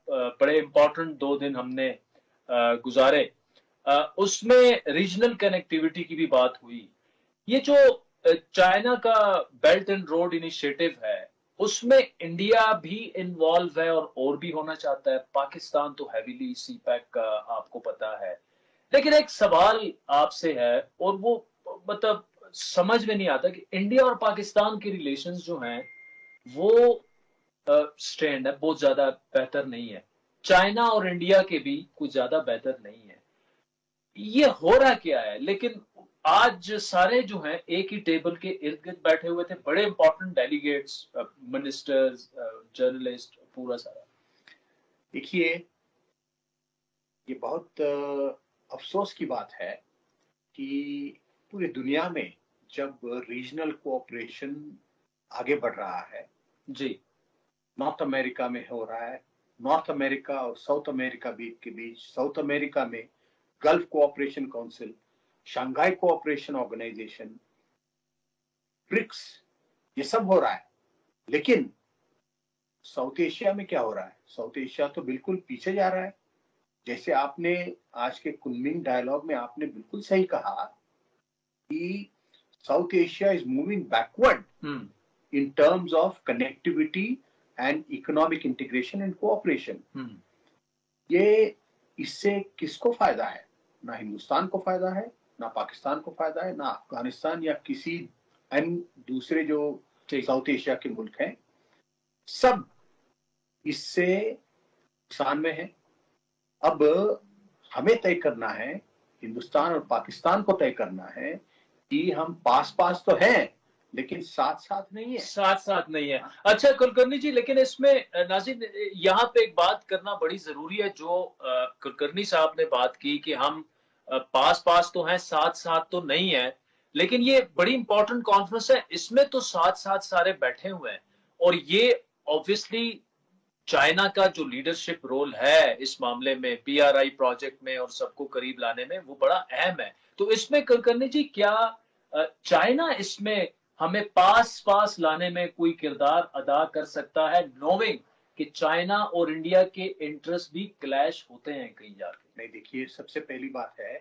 बड़े इंपॉर्टेंट 2 दिन हमने गुजारे। उसमें रीजनल कनेक्टिविटी की भी बात हुई। ये जो चाइना का बेल्ट एंड रोड इनिशिएटिव है, उसमें इंडिया भी इन्वॉल्व है और भी होना चाहता है। पाकिस्तान तो हैवीली सीपैक का आपको पता है। लेकिन एक सवाल आपसे है, और वो मतलब समझ में नहीं आता कि इंडिया और पाकिस्तान के रिलेशंस जो हैं वो स्ट्रेंड है, बहुत ज्यादा बेहतर नहीं है। चाइना और इंडिया के भी कुछ ज्यादा बेहतर नहीं है। ये हो रहा क्या है? लेकिन आज सारे जो हैं एक ही टेबल के इर्द गिर्द बैठे हुए थे, बड़े इंपॉर्टेंट डेलीगेट्स, मिनिस्टर्स, जर्नलिस्ट, पूरा सारा। देखिए, ये बहुत अफसोस की बात है कि पूरी दुनिया में जब रीजनल कोऑपरेशन आगे बढ़ रहा है जी, नॉर्थ अमेरिका में हो रहा है, नॉर्थ अमेरिका और साउथ अमेरिका के बीच, साउथ अमेरिका में Gulf Cooperation Council, Shanghai Cooperation Organisation, BRICS, ये सब हो रहा है। लेकिन साउथ एशिया में क्या हो रहा है? साउथ एशिया तो बिल्कुल पीछे जा रहा है। जैसे आपने आज के कुनमिंग डायलॉग में आपने बिल्कुल सही कहा कि south Asia is moving backward in terms of connectivity and economic integration and cooperation. ये इससे किसको फायदा है? ना हिंदुस्तान को फायदा है, ना पाकिस्तान को फायदा है, ना अफगानिस्तान या किसी अन्य दूसरे जो साउथ एशिया के मुल्क हैं। सब इससे नुकसान में है। अब हमें तय करना है, हिंदुस्तान और पाकिस्तान को तय करना है कि हम पास पास तो हैं लेकिन साथ साथ नहीं है। साथ साथ नहीं है। अच्छा कुलकर्णी जी, लेकिन इसमें नाज़रीन यहाँ पे एक बात करना बड़ी जरूरी है, जो कुलकर्णी साहब ने बात की कि हम पास पास तो हैं साथ साथ तो नहीं है, लेकिन ये बड़ी इंपॉर्टेंट कॉन्फ्रेंस है, इसमें तो साथ साथ सारे बैठे हुए हैं और ये ऑब्वियसली चाइना का जो लीडरशिप रोल है इस मामले में, पीआरआई प्रोजेक्ट में और सबको करीब लाने में, वो बड़ा अहम है। तो इसमें कुलकर्णी जी क्या चाइना इसमें हमें पास पास लाने में कोई किरदार अदा कर सकता है, नोविंग कि चाइना और इंडिया के इंटरेस्ट भी क्लैश होते हैं कहीं जाके? नहीं, देखिए, सबसे पहली बात है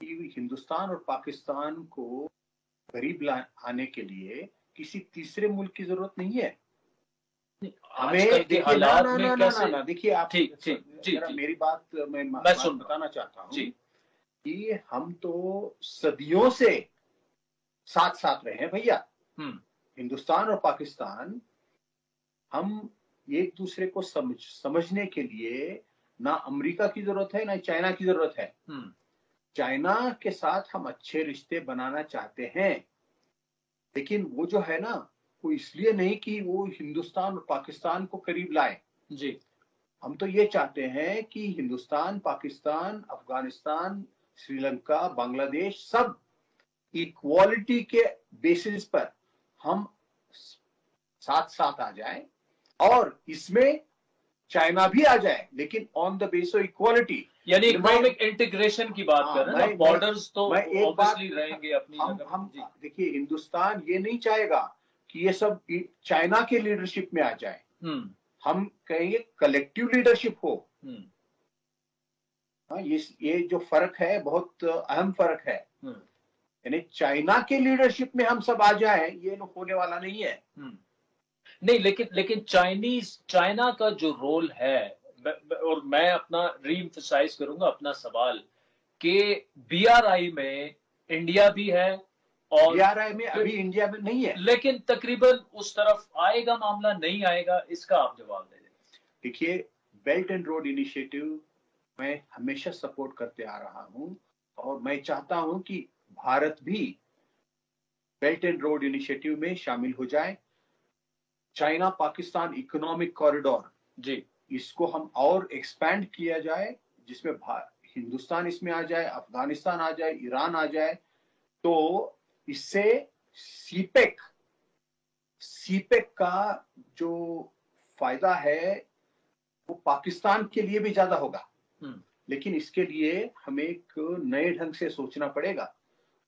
कि हिंदुस्तान और पाकिस्तान को करीब आने के लिए किसी तीसरे मुल्क की जरूरत नहीं है। हमें देखिए, ना देखिए, आप ठीक ठीक जी, मेरी बात मैं बताना चाहता हूँ कि हम तो सदियों से साथ साथ रहे हैं भैया। हिंदुस्तान और पाकिस्तान, हम एक दूसरे को समझने के लिए ना अमेरिका की जरूरत है ना चाइना की जरूरत है। चाइना के साथ हम अच्छे रिश्ते बनाना चाहते हैं, लेकिन वो जो है ना, वो इसलिए नहीं कि वो हिंदुस्तान और पाकिस्तान को करीब लाए जी। हम तो ये चाहते हैं कि हिंदुस्तान, पाकिस्तान, अफगानिस्तान, श्रीलंका, बांग्लादेश सब इक्वालिटी के बेसिस पर हम साथ साथ आ जाए और इसमें चाइना भी आ जाए, लेकिन on the base of equality, यानी इकोनॉमिक इंटीग्रेशन की बात कर रहे हैं। बॉर्डर्स तो ऑब्वियसली रहेंगे अपनी जगह। हम देखिए, हिंदुस्तान ये नहीं चाहेगा कि ये सब चाइना के लीडरशिप में आ जाए। हम कहेंगे कलेक्टिव लीडरशिप हो। ये जो फर्क है बहुत अहम फर्क है। यानी चाइना के लीडरशिप में हम सब आ जाए, ये होने वाला नहीं है। नहीं, लेकिन चाइना का जो रोल है, और मैं अपना रीएम्फसाइज करूंगा अपना सवाल कि बीआरआई में इंडिया भी है और बीआरआई में अभी इंडिया में नहीं है, लेकिन तकरीबन उस तरफ आएगा मामला, नहीं आएगा, इसका आप जवाब दे दें। देखिए, बेल्ट एंड रोड इनिशिएटिव मैं हमेशा सपोर्ट करते आ रहा हूं और मैं चाहता हूं कि भारत भी बेल्ट एंड रोड इनिशिएटिव में शामिल हो जाए। चाइना पाकिस्तान इकोनॉमिक कॉरिडोर जी, इसको हम और एक्सपैंड किया जाए, जिसमें हिंदुस्तान इसमें आ जाए, अफगानिस्तान आ जाए, ईरान आ जाए, तो इससे सीपेक का जो फायदा है वो पाकिस्तान के लिए भी ज्यादा होगा। लेकिन इसके लिए हमें एक नए ढंग से सोचना पड़ेगा।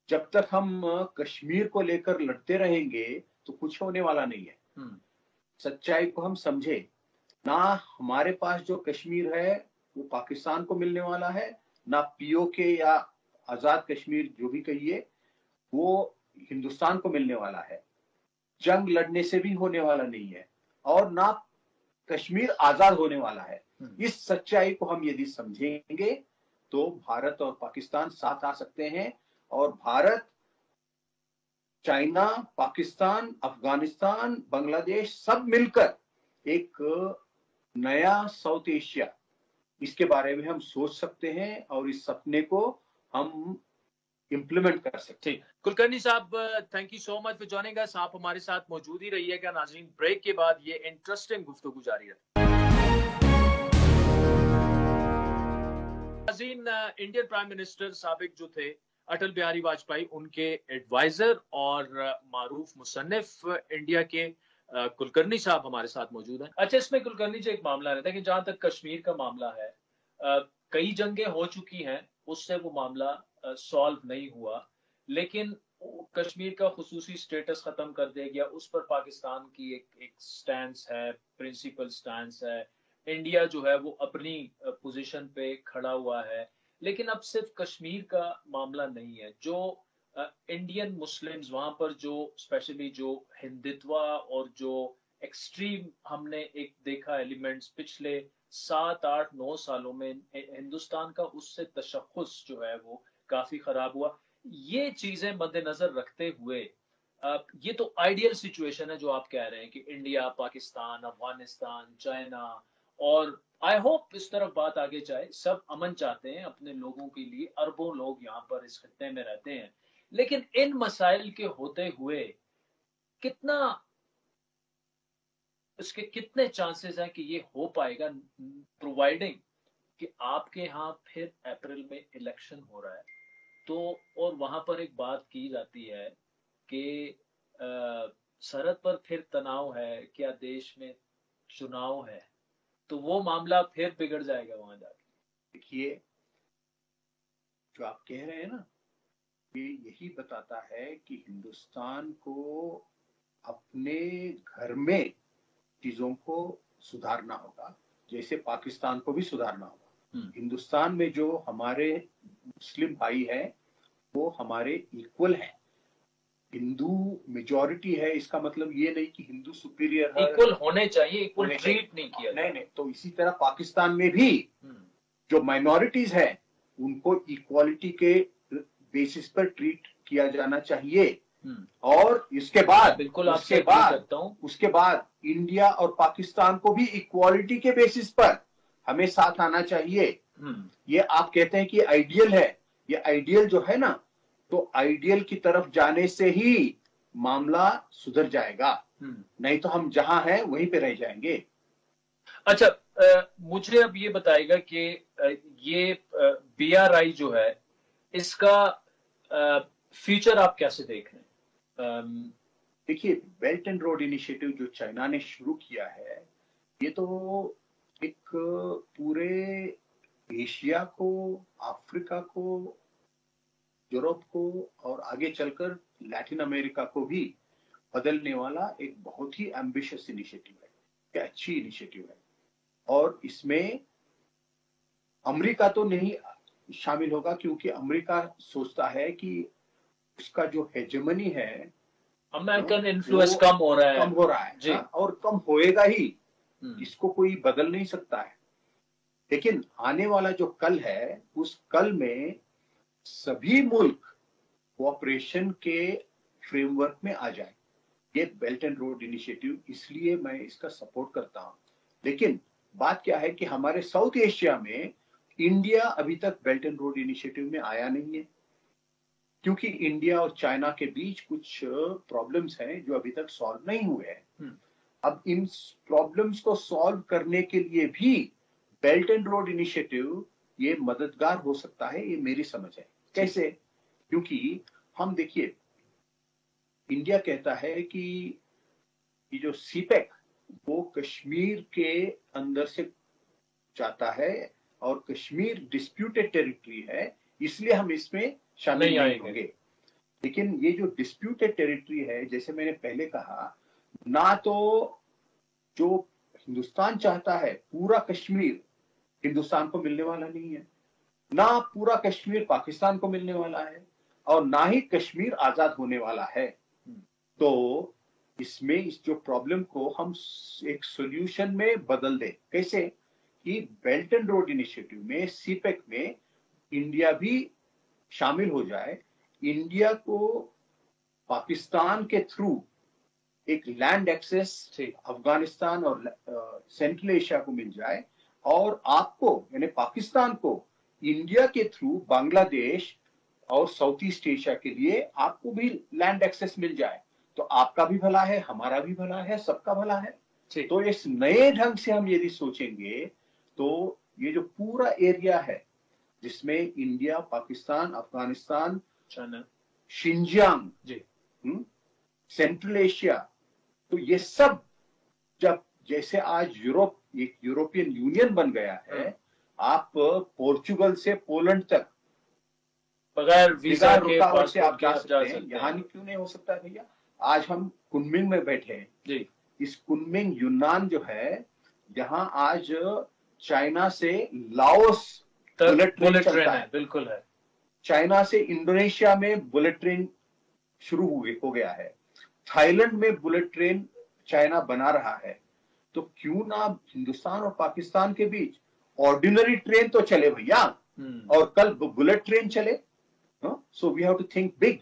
जब तक हम कश्मीर को लेकर लड़ते रहेंगे तो कुछ होने वाला नहीं है। सच्चाई को हम समझे ना, हमारे पास जो कश्मीर है वो पाकिस्तान को मिलने वाला है, ना पीओके या आजाद कश्मीर जो भी कहिए वो हिंदुस्तान को मिलने वाला है। जंग लड़ने से भी होने वाला नहीं है और ना कश्मीर आजाद होने वाला है। इस सच्चाई को हम यदि समझेंगे तो भारत और पाकिस्तान साथ आ सकते हैं और भारत, चाइना, पाकिस्तान, अफगानिस्तान, बांग्लादेश सब मिलकर एक नया साउथ एशिया, इसके बारे में हम सोच सकते हैं और इस सपने को हम इम्प्लीमेंट कर सकते हैं। कुलकर्णी साहब, thank you so much for joining us. आप हमारे साथ मौजूद ही रहिएगा। नाज़रीन, ब्रेक के बाद ये इंटरेस्टिंग गुफ्तगू जारी है। नाज़रीन, इंडियन प्राइम मिनिस्टर साबिक जो थे अटल बिहारी वाजपेयी, उनके एडवाइजर और मारूफ मुसन्निफ इंडिया के कुलकर्णी साहब हमारे साथ मौजूद हैं। अच्छा, इसमें कुलकर्णी जी एक मामला रहता है कि जहां तक कश्मीर का मामला है, कई जंगें हो चुकी हैं, उससे वो मामला सॉल्व नहीं हुआ, लेकिन कश्मीर का खुसूसी स्टेटस खत्म कर दिया गया। उस पर पाकिस्तान की एक स्टैंस है, प्रिंसिपल स्टैंस है। इंडिया जो है वो अपनी पोजीशन पे खड़ा हुआ है। लेकिन अब सिर्फ कश्मीर का मामला नहीं है, जो इंडियन मुस्लिम्स वहां पर जो स्पेशली जो हिंदुत्व और जो एक्सट्रीम हमने एक देखा एलिमेंट्स पिछले 7-8-9 सालों में, हिंदुस्तान का उससे तशख़्ख़ुस जो है वो काफी खराब हुआ। ये चीजें मद्देनजर रखते हुए ये तो आइडियल सिचुएशन है जो आप कह रहे हैं कि इंडिया, पाकिस्तान, अफगानिस्तान, चाइना और आई होप इस तरफ बात आगे जाए। सब अमन चाहते हैं अपने लोगों के लिए, अरबों लोग यहाँ पर इस खत्ते में रहते हैं, लेकिन इन मसाइल के होते हुए कितना, इसके कितने चांसेस हैं कि ये हो पाएगा, प्रोवाइडिंग कि आपके यहाँ फिर अप्रैल में इलेक्शन हो रहा है तो, और वहां पर एक बात की जाती है कि सरहद पर फिर तनाव है, क्या देश में चुनाव है, तो वो मामला फिर बिगड़ जाएगा वहां जाके। देखिए, जो आप कह रहे हैं ना, ये यही बताता है कि हिंदुस्तान को अपने घर में चीजों को सुधारना होगा, जैसे पाकिस्तान को भी सुधारना होगा। हिंदुस्तान में जो हमारे मुस्लिम भाई है वो हमारे इक्वल है, हिंदू मेजॉरिटी है, इसका मतलब ये नहीं कि हिंदू सुपीरियर है, इक्वल होने चाहिए, इक्वल ट्रीट नहीं किया नहीं। तो इसी तरह पाकिस्तान में भी जो माइनॉरिटीज है उनको इक्वालिटी के बेसिस पर ट्रीट किया जाना चाहिए। और इसके बाद बिल्कुल उसके बाद इंडिया और पाकिस्तान को भी इक्वालिटी के बेसिस पर हमें साथ आना चाहिए। ये आप कहते हैं कि आइडियल है, ये आइडियल जो है ना, तो आइडियल की तरफ जाने से ही मामला सुधर जाएगा, नहीं तो हम जहां हैं वहीं पे रह जाएंगे। अच्छा, मुझे अब ये बताएगा कि ये BRI जो है इसका फ्यूचर आप कैसे देख रहे हैं? देखिए, बेल्ट एंड रोड इनिशिएटिव जो चाइना ने शुरू किया है, ये तो एक पूरे एशिया को, अफ्रीका को, यूरोप को और आगे चलकर लैटिन अमेरिका को भी बदलने वाला एक बहुत ही एम्बिशियस इनिशिएटिव है, एक अच्छी इनिशिएटिव है। और इसमें अमेरिका तो नहीं शामिल होगा, क्योंकि अमेरिका सोचता है कि उसका जो हेजेमनी है, अमेरिकन इन्फ्लुएंस कम हो रहा है जी। और कम होएगा ही, इसको कोई बदल नहीं सकता है। लेकिन आने वाला जो कल है, उस कल में सभी मुल्क कोऑपरेशन के फ्रेमवर्क में आ जाए। ये बेल्ट एंड रोड इनिशिएटिव, इसलिए मैं इसका सपोर्ट करता हूं। लेकिन बात क्या है कि हमारे साउथ एशिया में इंडिया अभी तक बेल्ट एंड रोड इनिशिएटिव में आया नहीं है, क्योंकि इंडिया और चाइना के बीच कुछ प्रॉब्लम्स हैं जो अभी तक सॉल्व नहीं हुए हैं। अब इन प्रॉब्लम्स को सॉल्व करने के लिए भी बेल्ट एंड रोड इनिशिएटिव ये मददगार हो सकता है, ये मेरी समझ है। कैसे? क्योंकि हम देखिए, इंडिया कहता है कि ये जो सीपेक वो कश्मीर के अंदर से जाता है और कश्मीर डिस्प्यूटेड टेरिटरी है, इसलिए हम इसमें शामिल नहीं होंगे। लेकिन ये जो डिस्प्यूटेड टेरिटरी है, जैसे मैंने पहले कहा, ना तो जो हिंदुस्तान चाहता है पूरा कश्मीर हिंदुस्तान को मिलने वाला नहीं है, ना पूरा कश्मीर पाकिस्तान को मिलने वाला है, और ना ही कश्मीर आजाद होने वाला है। तो इसमें इस जो प्रॉब्लम को हम एक सॉल्यूशन में बदल दें। कैसे? कि बेल्ट एंड रोड इनिशिएटिव में, सीपेक में इंडिया भी शामिल हो जाए, इंडिया को पाकिस्तान के थ्रू एक लैंड एक्सेस अफगानिस्तान और सेंट्रल एशिया को मिल जाए, और आपको यानी पाकिस्तान को इंडिया के थ्रू बांग्लादेश और साउथ ईस्ट एशिया के लिए आपको भी लैंड एक्सेस मिल जाए, तो आपका भी भला है, हमारा भी भला है, सबका भला है। तो इस नए ढंग से हम यदि सोचेंगे तो ये जो पूरा एरिया है जिसमें India, Pakistan, Afghanistan, Xinjiang, central Asia, तो ये सब जब जैसे आज यूरोप एक यूरोपियन यूनियन बन गया है, आप पोर्चुगल से पोलैंड तक बगैर वीजा रुकावट से आप जा सकते हैं। यहाँ क्यों नहीं हो सकता भैया? आज हम कुनमिंग में बैठे हैं जी। इस कुनमिंग यूनान जो है, यहाँ आज चाइना से लाओस बुलेट ट्रेन चलता है, बिल्कुल है। चाइना से इंडोनेशिया में बुलेट ट्रेन शुरू हो गया है, थाईलैंड में बुलेट ट्रेन चाइना बना रहा है। तो क्यों ना हिंदुस्तान और पाकिस्तान के बीच ऑर्डिनरी ट्रेन तो चले भैया, और कल बुलेट ट्रेन चले। So we have to think big,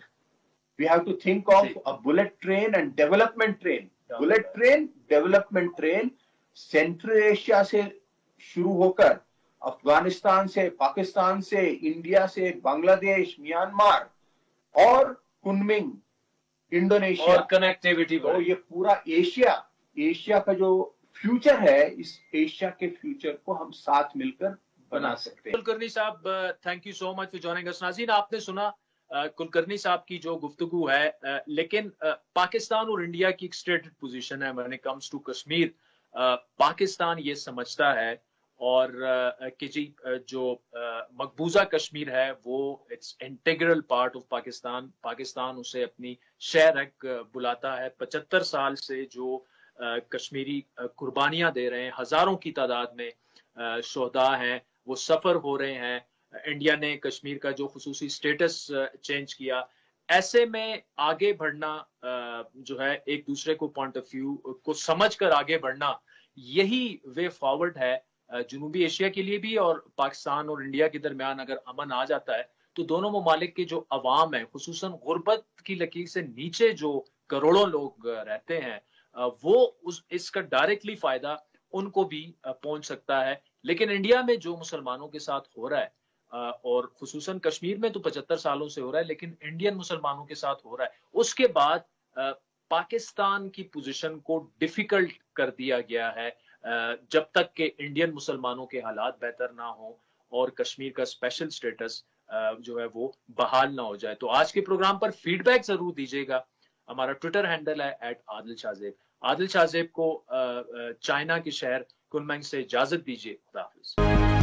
we have to think of a bullet train and development train. Bullet train, development train, Central Asia से शुरू होकर अफगानिस्तान से, पाकिस्तान से, इंडिया से, बांग्लादेश, म्यांमार और कुनमिंग, इंडोनेशिया और कनेक्टिविटी तो ये पूरा एशिया का जो फ्यूचर है, इस एशिया के फ्यूचर को हम साथ मिलकर बना सकते हैं। कुलकर्णी साहब, thank you so much for joining us. नाज़रीन, आपने सुना कुलकर्णी साहब की जो गुफ्तगू है, लेकिन पाकिस्तान और इंडिया की एक स्टेटेड पोजीशन है when it comes to Kashmir. Pakistan ये समझता है और कि जी जो मकबूजा कश्मीर है वो it's integral part of Pakistan. Pakistan उसे अपनी शहर बुलाता है। 75 साल से जो कश्मीरी कुर्बानियां दे रहे हैं, हजारों की तादाद में शोहदा हैं, वो सफर हो रहे हैं। इंडिया ने कश्मीर का जो खुसूसी स्टेटस चेंज किया, ऐसे में आगे बढ़ना जो है, एक दूसरे को पॉइंट ऑफ व्यू को समझकर आगे बढ़ना, यही वे फॉरवर्ड है जनूबी एशिया के लिए भी। और पाकिस्तान और इंडिया के दरमियान अगर अमन आ जाता है तो दोनों ममालिक के जो अवाम है, खुसूसन गुर्बत की लकीर से नीचे जो करोड़ों लोग रहते हैं, वो इसका डायरेक्टली फायदा उनको भी पहुंच सकता है। लेकिन इंडिया में जो मुसलमानों के साथ हो रहा है, और खुसूसन कश्मीर में तो 75 सालों से हो रहा है, लेकिन इंडियन मुसलमानों के साथ हो रहा है, उसके बाद पाकिस्तान की पोजीशन को डिफिकल्ट कर दिया गया है जब तक कि इंडियन मुसलमानों के हालात बेहतर ना हो और कश्मीर का स्पेशल स्टेटस जो है वो बहाल ना हो जाए। तो आज के प्रोग्राम पर फीडबैक जरूर दीजिएगा। हमारा ट्विटर हैंडल है @आदिल शाहजेब। आदिल शाहजेब को चाइना के शहर कुनमिंग से इजाजत दीजिए। खुदा हाफिज।